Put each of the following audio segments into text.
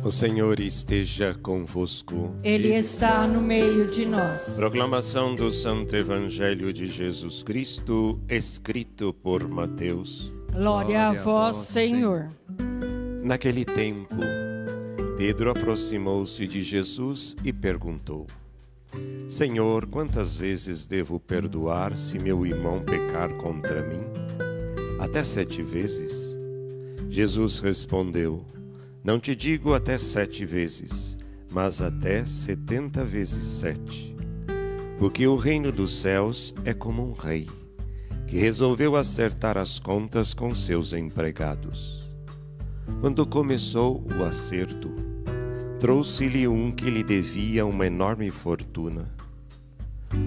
O Senhor esteja convosco. Ele está no meio de nós. Proclamação do Santo Evangelho de Jesus Cristo, escrito por Mateus. Glória a vós, Senhor. Naquele tempo, Pedro aproximou-se de Jesus e perguntou: Senhor, quantas vezes devo perdoar se meu irmão pecar contra mim? Até 7 vezes? Jesus respondeu: Não te digo até 7 vezes, mas até 70 vezes 7. Porque o reino dos céus é como um rei, que resolveu acertar as contas com seus empregados. Quando começou o acerto, trouxe-lhe um que lhe devia uma enorme fortuna.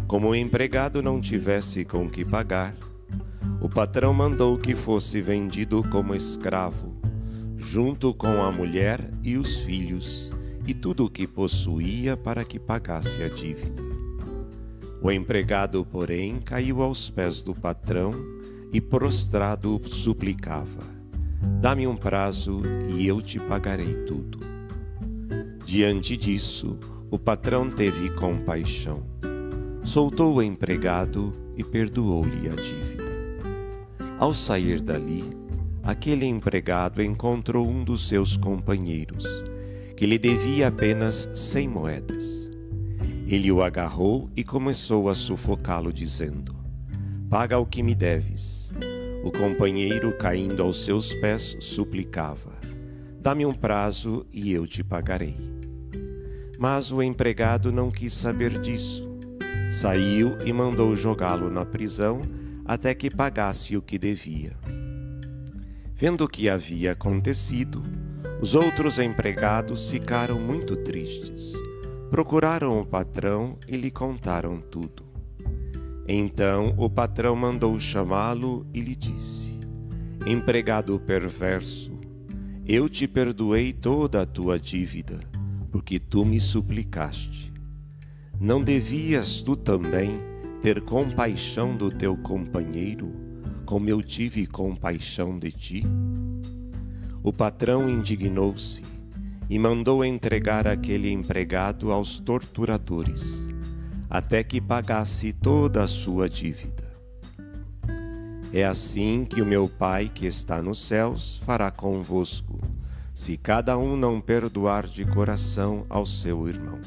Como o empregado não tivesse com que pagar, o patrão mandou que fosse vendido como escravo, junto com a mulher e os filhos, e tudo o que possuía para que pagasse a dívida. O empregado, porém, caiu aos pés do patrão e, prostrado, suplicava: Dá-me um prazo e eu te pagarei tudo. Diante disso, o patrão teve compaixão, soltou o empregado e perdoou-lhe a dívida. Ao sair dali, aquele empregado encontrou um dos seus companheiros, que lhe devia apenas 100 moedas. Ele o agarrou e começou a sufocá-lo, dizendo: Paga o que me deves. O companheiro, caindo aos seus pés, suplicava: Dá-me um prazo e eu te pagarei. Mas o empregado não quis saber disso. Saiu e mandou jogá-lo na prisão até que pagasse o que devia. Vendo o que havia acontecido, os outros empregados ficaram muito tristes. Procuraram o patrão e lhe contaram tudo. Então o patrão mandou chamá-lo e lhe disse: Empregado perverso, eu te perdoei toda a tua dívida, porque tu me suplicaste. Não devias tu também ter compaixão do teu companheiro, como eu tive compaixão de ti? O patrão indignou-se e mandou entregar aquele empregado aos torturadores, até que pagasse toda a sua dívida. É assim que o meu Pai que está nos céus fará convosco, se cada um não perdoar de coração ao seu irmão.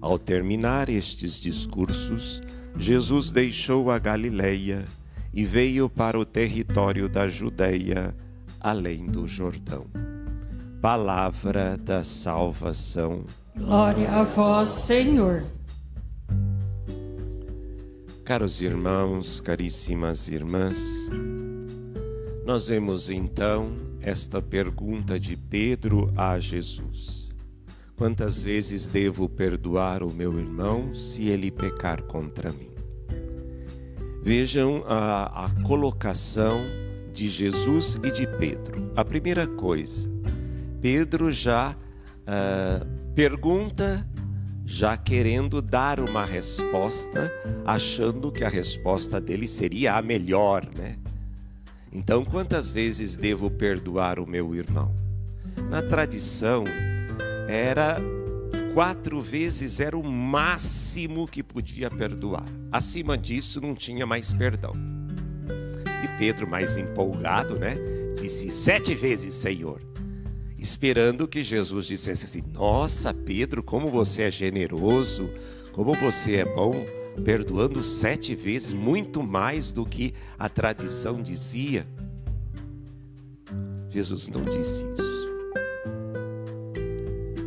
Ao terminar estes discursos, Jesus deixou a Galileia e veio para o território da Judeia, além do Jordão. Palavra da salvação. Glória a vós, Senhor. Caros irmãos, caríssimas irmãs, nós vemos então esta pergunta de Pedro a Jesus: Quantas vezes devo perdoar o meu irmão se ele pecar contra mim? Vejam a colocação de Jesus e de Pedro. A primeira coisa, Pedro já pergunta, já querendo dar uma resposta, achando que a resposta dele seria a melhor, né? Então, quantas vezes devo perdoar o meu irmão? Na tradição, 4 vezes era o máximo que podia perdoar. Acima disso não tinha mais perdão. E Pedro, mais empolgado, né, disse: 7 vezes, Senhor. Esperando que Jesus dissesse assim: Nossa, Pedro, como você é generoso, como você é bom, perdoando 7 vezes, muito mais do que a tradição dizia. Jesus não disse isso.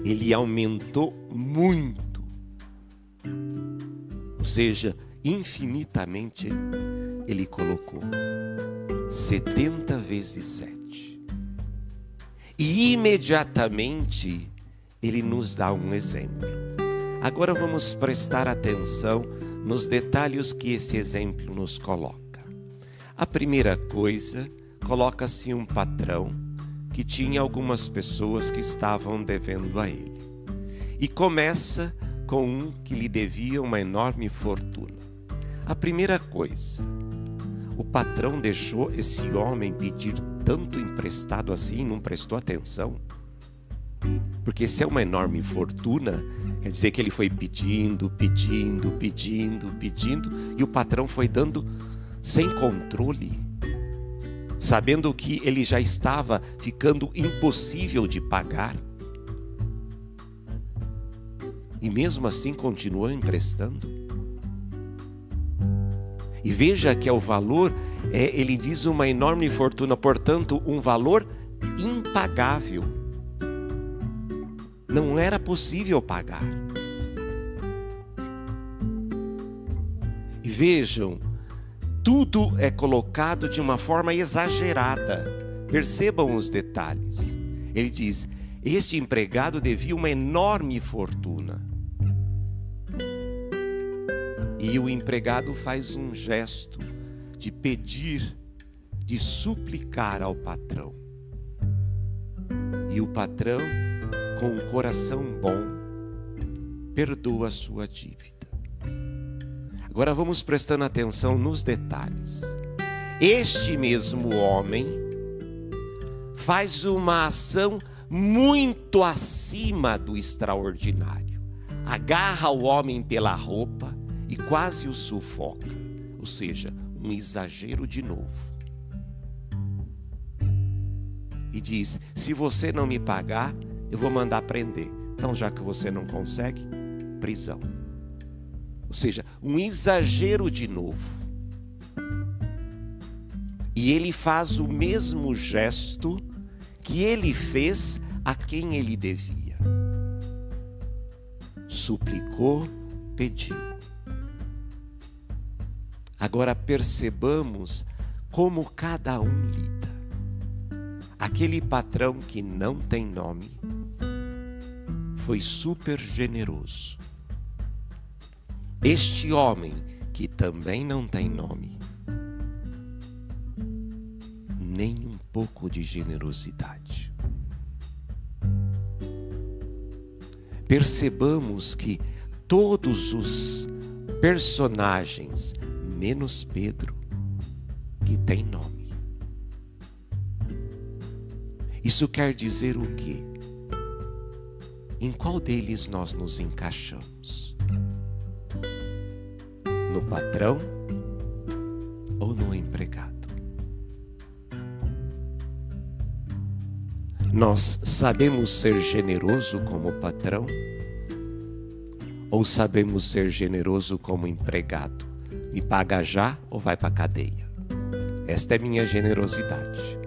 Ele aumentou muito, ou seja, infinitamente ele colocou 70 vezes 7. E imediatamente ele nos dá um exemplo. Agora vamos prestar atenção nos detalhes que esse exemplo nos coloca. A primeira coisa, coloca-se um patrão que tinha algumas pessoas que estavam devendo a ele. E começa com um que lhe devia uma enorme fortuna. A primeira coisa, o patrão deixou esse homem pedir tanto emprestado assim, não prestou atenção. Porque se é uma enorme fortuna, quer dizer que ele foi pedindo, e o patrão foi dando sem controle, sabendo que ele já estava ficando impossível de pagar. E mesmo assim continuou emprestando. E veja que é o valor, ele diz uma enorme fortuna, portanto, um valor impagável. Não era possível pagar. E vejam, tudo é colocado de uma forma exagerada. Percebam os detalhes. Ele diz: este empregado devia uma enorme fortuna. E o empregado faz um gesto de pedir, de suplicar ao patrão. E o patrão, com um coração bom, perdoa a sua dívida. Agora vamos prestando atenção nos detalhes. Este mesmo homem faz uma ação muito acima do extraordinário. Agarra o homem pela roupa e quase o sufoca. Ou seja, um exagero de novo. E diz: se você não me pagar, eu vou mandar prender. Então, já que você não consegue, prisão. Ou seja, um exagero de novo. E ele faz o mesmo gesto que ele fez a quem ele devia. Suplicou, pediu. Agora percebamos como cada um lida. Aquele patrão que não tem nome foi super generoso. Este homem que também não tem nome, nem um pouco de generosidade. Percebamos que todos os personagens, menos Pedro, que tem nome. Isso quer dizer o quê? Em qual deles nós nos encaixamos? No patrão ou no empregado? Nós sabemos ser generoso como patrão ou sabemos ser generoso como empregado? Me paga já ou vai para a cadeia? Esta é minha generosidade.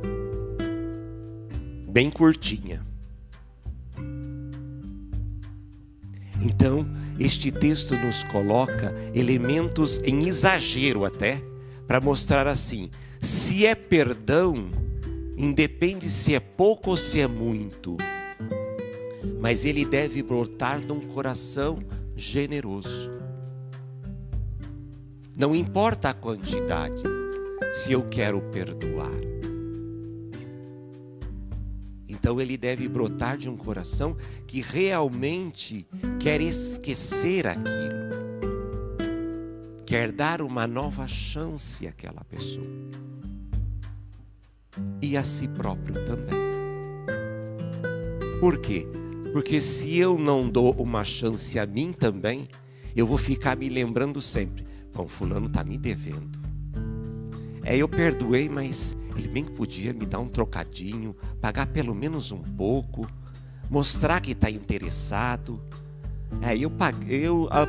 Bem curtinha. Então, este texto nos coloca elementos em exagero até, para mostrar assim: se é perdão, independe se é pouco ou se é muito, mas ele deve brotar de um coração generoso. Não importa a quantidade, se eu quero perdoar. Então ele deve brotar de um coração que realmente quer esquecer aquilo, quer dar uma nova chance àquela pessoa e a si próprio também. Por quê? Porque se eu não dou uma chance a mim também, eu vou ficar me lembrando sempre: bom, fulano está me devendo. Eu perdoei, mas ele bem que podia me dar um trocadinho, pagar pelo menos um pouco, mostrar que está interessado. Eu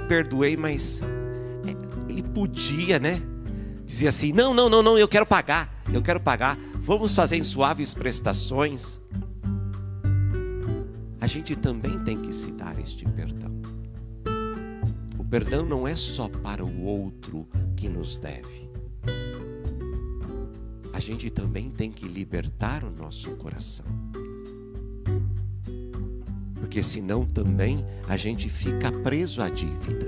perdoei, mas ele podia, né? Dizer assim: não, eu quero pagar, vamos fazer em suaves prestações. A gente também tem que se dar este perdão. O perdão não é só para o outro que nos deve. A gente também tem que libertar o nosso coração. Porque senão também a gente fica preso à dívida.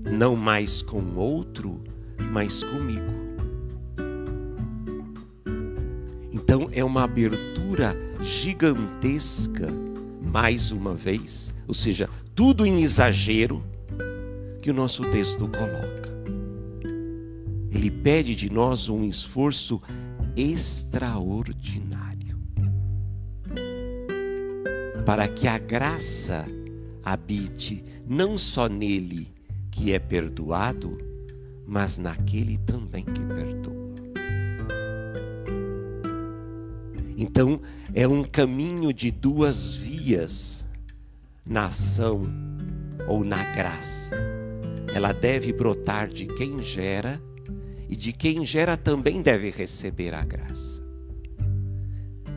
Não mais com o outro, mas comigo. Então é uma abertura gigantesca, mais uma vez, ou seja, tudo em exagero, que o nosso texto coloca. Ele pede de nós um esforço extraordinário. para que a graça habite não só nele que é perdoado, mas naquele também que perdoa. Então, é um caminho de duas vias na ação ou na graça. Ela deve brotar de quem gera, e de quem gera também deve receber a graça.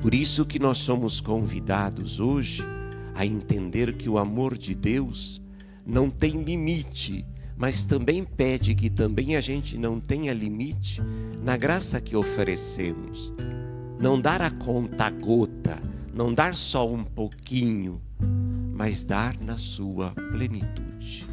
Por isso que nós somos convidados hoje a entender que o amor de Deus não tem limite, mas também pede que também a gente não tenha limite na graça que oferecemos. Não dar a conta a gota, não dar só um pouquinho, mas dar na sua plenitude.